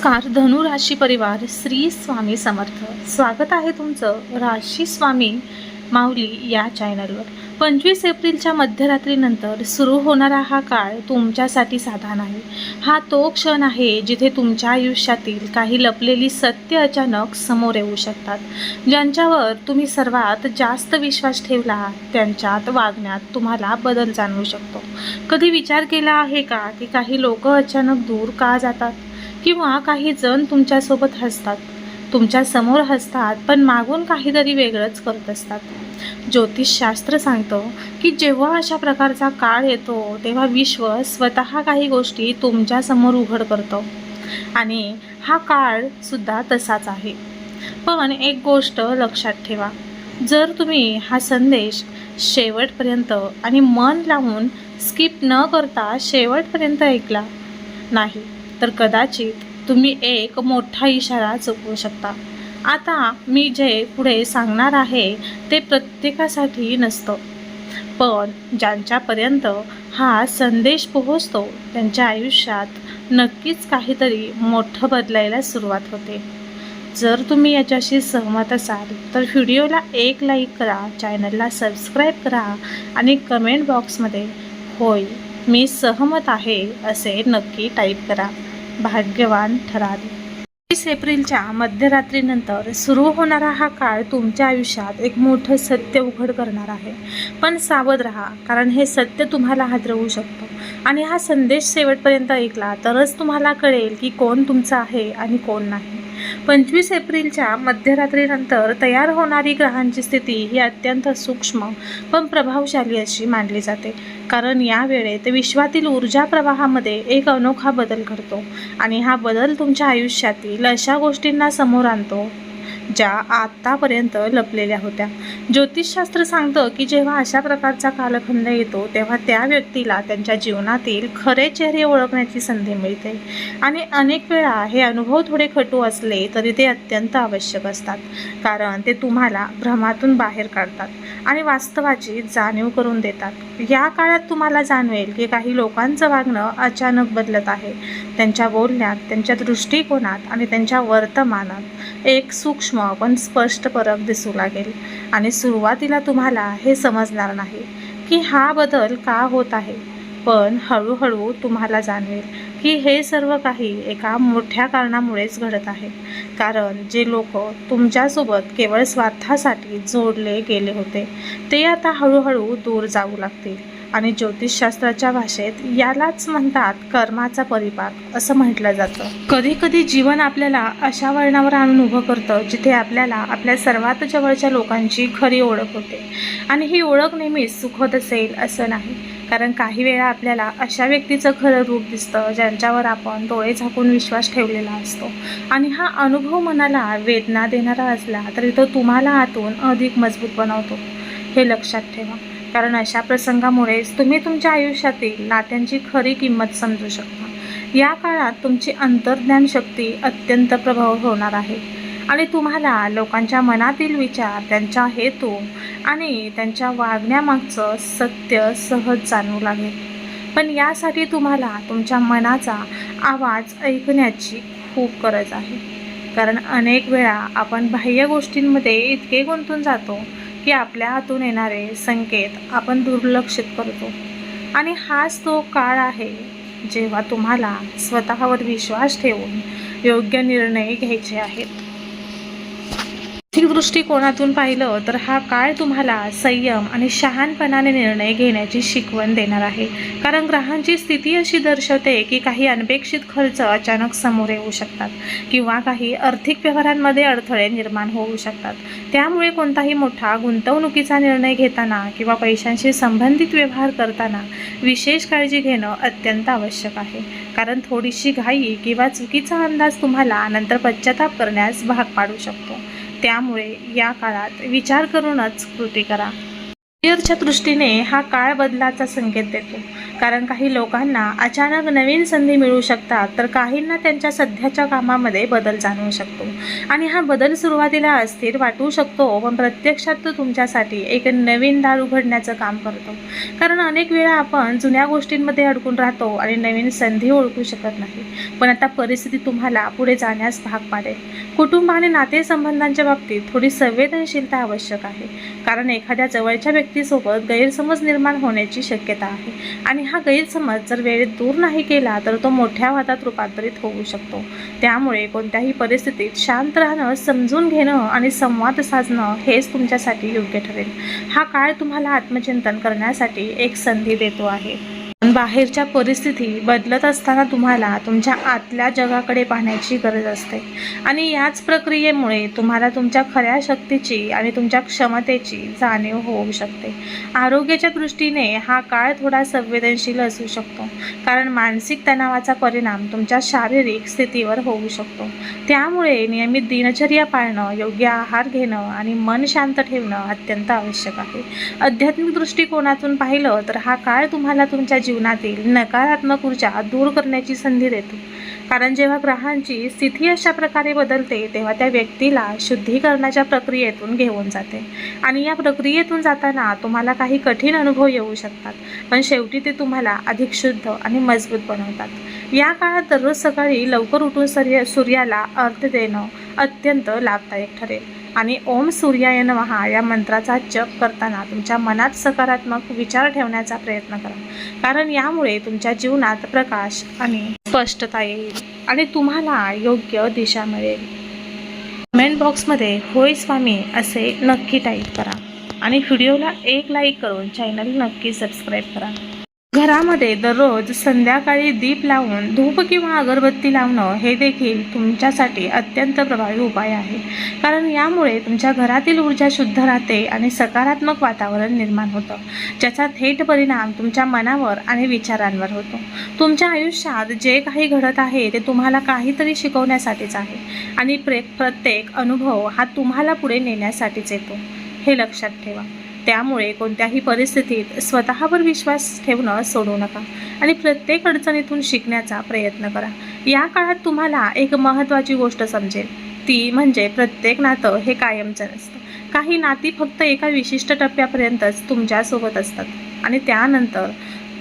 नमस्कार धनु राशी परिवार, श्री स्वामी समर्थ. स्वागत आहे तुमचं राशी स्वामी माऊली या चॅनलवर. 25 एप्रिलच्या मध्यरात्रीनंतर सुरू होणारा हा काळ तुमच्यासाठी साधा नाही. हा तो क्षण आहे जिथे तुमच्या आयुष्यातील काही लपलेली सत्य अचानक समोर येऊ शकतात. ज्यांच्यावर तुम्ही सर्वात जास्त विश्वास ठेवला त्यांच्यात वागण्यात तुम्हाला बदल जाणवू शकतो. कधी विचार केला आहे का की काही लोक अचानक दूर का जातात, किंवा काही जण तुमच्यासोबत हसतात, तुमच्या समोर हसतात, पण मागून काहीतरी वेगळंच करत असतात. ज्योतिषशास्त्र सांगतं की जेव्हा अशा प्रकारचा काळ येतो तेव्हा विश्व स्वतः काही गोष्टी तुमच्यासमोर उघड करतो, आणि हा काळ सुद्धा तसाच आहे. पण एक गोष्ट लक्षात ठेवा, जर तुम्ही हा संदेश शेवटपर्यंत आणि मन लावून स्किप न करता शेवटपर्यंत ऐकला नाही तर कदाचित तुम्ही एक मोठा इशारा चुकवू शकता. आता मी जे पुढे सांगणार आहे ते प्रत्येकासाठी नसतं, पण ज्यांच्यापर्यंत हा संदेश पोहोचतो त्यांच्या आयुष्यात नक्कीच काहीतरी मोठं बदलायला सुरुवात होते. जर तुम्ही याच्याशी सहमत असाल तर व्हिडिओला एक लाईक करा, चॅनलला सबस्क्राईब करा आणि कमेंट बॉक्समध्ये होय मी सहमत आहे असे नक्की टाईप करा. भाग्यवान ठराल. 20 एप्रिलच्या मध्यरात्रीनंतर सुरू होणारा हा काळ तुमच्या आयुष्यात एक मोठं सत्य उघड करणार आहे. पण सावध राहा, कारण हे सत्य तुम्हाला हादरवू शकतं. आणि हा संदेश शेवटपर्यंत ऐकला तरच तुम्हाला कळेल की कोण तुमचं आहे आणि कोण नाही. 25 एप्रिलच्या मध्यरात्रीनंतर तयार होणारी ग्रहांची स्थिती ही अत्यंत सूक्ष्म पण प्रभावशाली अशी मानली जाते, कारण या वेळेत विश्वातील ऊर्जा प्रवाहामध्ये एक अनोखा बदल घडतो, आणि हा बदल तुमच्या आयुष्यातील अशा गोष्टींना समोर आणतो ज्या आतापर्यंत लपलेल्या होत्या. ज्योतिषशास्त्र सांगतं की जेव्हा अशा प्रकारचा कालखंड येतो तेव्हा त्या व्यक्तीला त्यांच्या जीवनातील खरे चेहरे ओळखण्याची संधी मिळते. आणि अनेक वेळा हे अनुभव थोडे खटू असले तरी ते अत्यंत आवश्यक असतात, कारण ते तुम्हाला भ्रमातून बाहेर काढतात आणि वास्तवाची जाणीव करून देतात. या काळात तुम्हाला जाणवेल की काही लोकांचं वागणं अचानक बदलत आहे. त्यांच्या बोलण्यात, त्यांच्या दृष्टिकोनात आणि त्यांच्या वर्तमानात एक सूक्ष्म पण स्पष्ट फरक दिसू लागेल. आणि सुरुवातीला तुम्हाला हे समजणार नाही की हा बदल का होत आहे, पण हळूहळू तुम्हाला जाणवेल की हे सर्व काही एका मोठ्या कारणामुळेच घडत आहे. कारण जे लोक तुमच्यासोबत केवळ स्वार्थासाठी जोडले गेले होते ते आता हळूहळू दूर जाऊ लागतील. आणि ज्योतिषशास्त्राच्या भाषेत यालाच म्हणतात कर्माचा परिपाक असं म्हटलं जातं. कधी कधी जीवन आपल्याला अशा वळणावर आणून उभं करतं जिथे आपल्याला आपल्या सर्वात जवळच्या लोकांची खरी ओळख होते. आणि ही ओळख नेहमीच सुखद असेल असं नाही, कारण काही वेळा आपल्याला अशा व्यक्तीचं खरं रूप दिसतं ज्यांच्यावर आपण डोळे झाकून विश्वास ठेवलेला असतो. आणि हा अनुभव मनाला वेदना देणारा असला तरी तो तुम्हाला आतून अधिक मजबूत बनवतो. हे लक्षात ठेवा, कारण अशा प्रसंगामुळेच तुम्ही तुमच्या आयुष्यातील नात्यांची खरी किंमत समजू शकता. या काळात तुमची अंतर्ज्ञान शक्ती अत्यंत प्रभावी होणार आहे, आणि तुम्हाला लोकांच्या मनातील विचार, त्यांचा हेतू आणि त्यांच्या वागण्यामागचं सत्य सहज जाणवू लागेल. पण यासाठी तुम्हाला तुमच्या मनाचा आवाज ऐकण्याची खूप गरज आहे, कारण अनेक वेळा आपण बाह्य गोष्टींमध्ये इतके गुंतून जातो की आपल्या हातून येणारे संकेत आपण दुर्लक्षित करतो. आणि हाच तो काळ आहे जेव्हा तुम्हाला स्वतःवर विश्वास ठेवून योग्य निर्णय घ्यायचे आहेत. आर्थिक दृष्टिकोनातून पाहिलं तर हा काळ तुम्हाला संयम आणि शहाणपणाने निर्णय घेण्याची शिकवण देणार आहे, कारण ग्रहांची स्थिती अशी दर्शवते की काही अनपेक्षित खर्च अचानक समोर येऊ शकतात, किंवा काही आर्थिक व्यवहारांमध्ये अडथळे निर्माण होऊ शकतात. त्यामुळे कोणताही मोठा गुंतवणुकीचा निर्णय घेताना किंवा पैशांशी संबंधित व्यवहार करताना विशेष काळजी घेणं अत्यंत आवश्यक आहे, कारण थोडीशी घाई किंवा चुकीचा अंदाज तुम्हाला नंतर पश्चाताप करण्यास भाग पाडू शकतो. त्यामुळे या काळात विचार करूनच कृती करा. करिअरच्या दृष्टीने हा काळ बदलाचा संकेत देतो, कारण काही लोकांना अचानक नवीन संधी मिळू शकतात, तर काहींना त्यांच्या सध्याच्या कामामध्ये बदल जाणवू शकतो आणि हा बदल सुरुवातीला अस्थिर वाटू शकतो, पण प्रत्यक्षात तो तुमच्यासाठी एक नवीन दार उघडण्याचं काम करतो. कारण अनेक वेळा आपण जुन्या गोष्टींमध्ये अडकून राहतो आणि नवीन संधी ओळखू शकत नाही. पण आता परिस्थिती तुम्हाला पुढे जाण्यास भाग पाडेल. कुटुंब आणि नातेसंबंधांच्या बाबतीत थोडी संवेदनशीलता आवश्यक आहे, कारण एखाद्या जवळच्या व्यक्तीसोबत गैरसमज निर्माण होण्याची शक्यता आहे आणि हा गैरसमज जर वेळेत दूर नाही केला तर तो मोठ्या वादात रूपांतरित होऊ शकतो. त्यामुळे कोणत्याही परिस्थितीत शांत राहणं, समजून घेणं आणि संवाद साधणं हेच तुमच्यासाठी योग्य ठरेल. हा काळ तुम्हाला आत्मचिंतन करण्यासाठी एक संधी देतो आहे. बाहेरच्या परिस्थिती बदलत असताना तुम्हाला तुमच्या आतल्या जगाकडे पाहण्याची गरज असते आणि याच प्रक्रियेमुळे तुम्हाला तुमच्या खऱ्या शक्तीची आणि तुमच्या क्षमतेची जाणीव होऊ शकते. आरोग्याच्या दृष्टीने हा काळ थोडा संवेदनशील असू शकतो, कारण मानसिक तणावाचा परिणाम तुमच्या शारीरिक स्थितीवर होऊ शकतो. त्यामुळे नियमित दिनचर्या पाळणं, योग्य आहार घेणं आणि मन शांत ठेवणं अत्यंत आवश्यक आहे. आध्यात्मिक दृष्टिकोनातून पाहिलं तर हा काळ तुम्हाला तुमच्या जीवनातील नकारात्मक ऊर्जा दूर करण्याची संधी देतो, कारण जेव्हा ग्रहांची स्थिती अशा प्रकारे बदलते तेव्हा त्या व्यक्तीला शुद्धीकरणाच्या प्रक्रियेतून घेऊन जाते आणि या प्रक्रियेतून जाताना तुम्हाला काही कठीण अनुभव येऊ शकतात, पण शेवटी ते तुम्हाला अधिक शुद्ध आणि मजबूत बनवतात. या काळात दररोज सकाळी लवकर उठून सूर्याला अर्घ्य देणं अत्यंत लाभदायक ठरेल आणि ओम सूर्याय नमः या मंत्राचा जप करताना तुमच्या मनात सकारात्मक विचार ठेवण्याचा प्रयत्न करा, कारण यामुळे तुमच्या जीवनात प्रकाश आणि स्पष्टता येईल आणि तुम्हाला योग्य दिशा मिळेल. कमेंट बॉक्समध्ये होय स्वामी असे नक्की टाईप करा आणि व्हिडिओला एक लाईक करून चॅनल नक्की सबस्क्राईब करा. घरामध्ये दररोज संध्याकाळी दीप लावून धूप किंवा अगरबत्ती लावणं हे देखील तुमच्यासाठी अत्यंत प्रभावी उपाय आहे, कारण यामुळे तुमच्या घरातील ऊर्जा शुद्ध राहते आणि सकारात्मक वातावरण निर्माण होतं, ज्याचा थेट परिणाम तुमच्या मनावर आणि विचारांवर होतो. तुमच्या आयुष्यात जे काही घडत आहे ते तुम्हाला काहीतरी शिकवण्यासाठीच आहे आणि प्रत्येक अनुभव हा तुम्हाला पुढे नेण्यासाठीच येतो, हे लक्षात ठेवा. त्यामुळे कोणत्याही परिस्थितीत स्वतःवर विश्वास ठेवणं सोडू नका आणि प्रत्येक अडचणीतून शिकण्याचा प्रयत्न करा. या काळात तुम्हाला एक महत्त्वाची गोष्ट समजेल, ती म्हणजे प्रत्येक नातं हे कायमचं नसतं. काही नाती फक्त एका विशिष्ट टप्प्यापर्यंतच तुमच्यासोबत असतात आणि त्यानंतर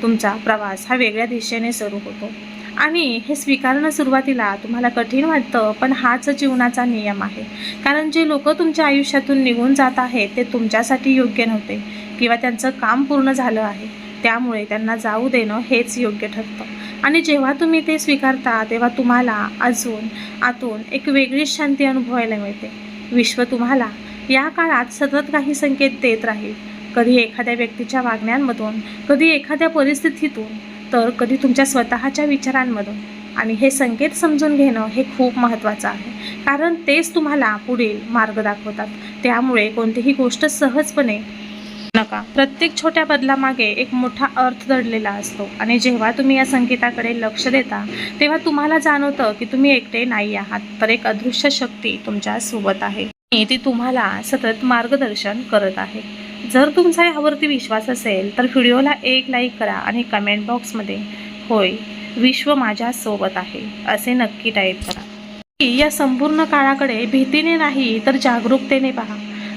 तुमचा प्रवास हा वेगळ्या दिशेने सुरू होतो आणि हे स्वीकारणं सुरुवातीला तुम्हाला कठीण वाटतं, पण हाच जीवनाचा नियम आहे. कारण जे लोक तुमच्या आयुष्यातून निघून जात आहेत ते तुमच्यासाठी योग्य नव्हते किंवा त्यांचं काम पूर्ण झालं आहे, त्यामुळे त्यांना जाऊ देणं हेच योग्य ठरतं. आणि जेव्हा तुम्ही ते स्वीकारता तेव्हा तुम्हाला अजून आतून एक वेगळीच शांती अनुभवायला मिळते. विश्व तुम्हाला या काळात सतत काही संकेत देत राहील, कधी एखाद्या व्यक्तीच्या वागण्यांमधून, कधी एखाद्या परिस्थितीतून, तर कधी तुमच्या स्वतःच्या विचारांमधून. आणि हे संकेत समजून घेणं हे खूप महत्त्वाचं आहे, कारण तेच तुम्हाला पुढील मार्ग दाखवतात. त्यामुळे कोणतीही गोष्ट सहजपणे नका. प्रत्येक छोट्या बदलामागे एक मोठा अर्थ दडलेला असतो आणि जेव्हा तुम्ही या संकेताकडे लक्ष देता तेव्हा तुम्हाला जाणवतं की तुम्ही एकटे नाही आहात, तर एक अदृश्य शक्ती तुमच्या सोबत आहे आणि ती तुम्हाला सतत मार्गदर्शन करत आहे. जर तुमचा यावरती विश्वास असेल तर व्हिडिओला एक लाईक करा आणि कमेंट बॉक्समध्ये होय विश्व माझ्या सोबत आहे असे नक्की टाईप करा. या संपूर्ण काळाकडे भीतीने नाही तर जागरूकतेने पहा,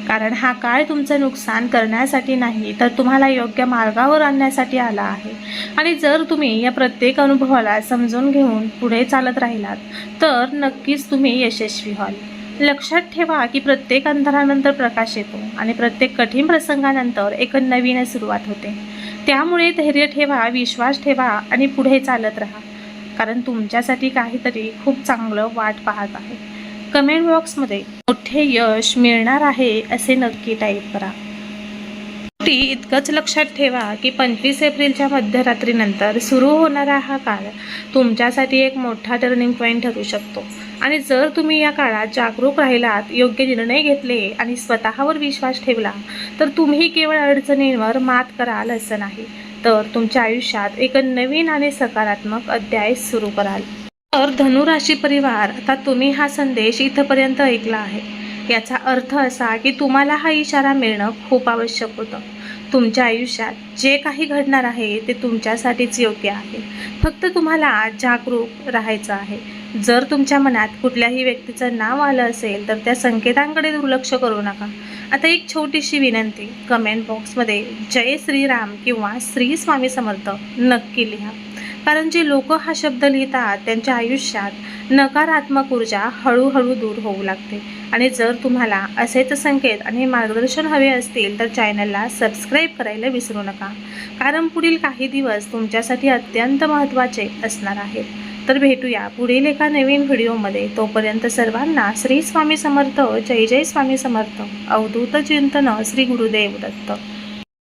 कारण हा काळ तुमचं नुकसान करण्यासाठी नाही तर तुम्हाला योग्य मार्गावर आणण्यासाठी आला आहे. आणि जर तुम्ही या प्रत्येक अनुभवाला समजून घेऊन पुढे चालत राहिलात तर नक्कीच तुम्ही यशस्वी व्हाल. लक्षात ठेवा की प्रत्येक अंधारानंतर प्रकाश येतो आणि प्रत्येक कठीण प्रसंगानंतर एक नवीन सुरुवात होते. त्यामुळे धैर्य ठेवा, विश्वास ठेवा आणि पुढे चालत राहा, कारण तुमच्यासाठी काहीतरी खूप चांगलं वाट पाहत आहे. कमेंट बॉक्समध्ये मोठे यश मिळणार आहे असे नक्की टाईप करा. इतकंच लक्षात ठेवा की 25 एप्रिलच्या मध्यरात्रीनंतर सुरू होणारा हा काळ तुमच्यासाठी एक मोठा टर्निंग पॉईंट ठरू शकतो आणि जर तुम्ही या काळात जागरूक राहिलात, योग्य निर्णय घेतले आणि स्वतःवर विश्वास ठेवला तर तुम्ही केवळ अडचणींवर मात कराल असं नाही, तर तुमच्या आयुष्यात एक नवीन आणि सकारात्मक अध्याय सुरू कराल. तर धनुराशी परिवार, आता तुम्ही हा संदेश इथपर्यंत ऐकला आहे. याचा अर्थ असा की तुम्हाला हा इशारा मिळणं खूप आवश्यक होतं. तुमच्या आयुष्यात जे काही घडणार आहे ते तुमच्यासाठीच योग्य आहे. फक्त तुम्हाला जागरूक राहायचं आहे. जर तुमच्या मनात कुठल्याही व्यक्तीचं नाव आलं असेल तर त्या संकेतांकडे दुर्लक्ष करू नका. आता एक छोटीशी विनंती, कमेंट बॉक्समध्ये जय श्रीराम किंवा श्री स्वामी समर्थ नक्की लिहा. कारण जे लोक हा शब्द लिहितात त्यांच्या आयुष्यात नकारात्मक ऊर्जा हळूहळू दूर होऊ लागते. आणि जर तुम्हाला असेच संकेत आणि मार्गदर्शन हवे असतील तर चॅनलला सबस्क्राईब करायला विसरू नका. कारण पुढील काही दिवस तुमच्यासाठी अत्यंत महत्त्वाचे असणार आहेत. तर भेटूया पुढील एका नवीन व्हिडिओमध्ये. तोपर्यंत सर्वांना श्री स्वामी समर्थ. जय जय स्वामी समर्थ. अवधूत चिंतन. श्री गुरुदेव दत्त.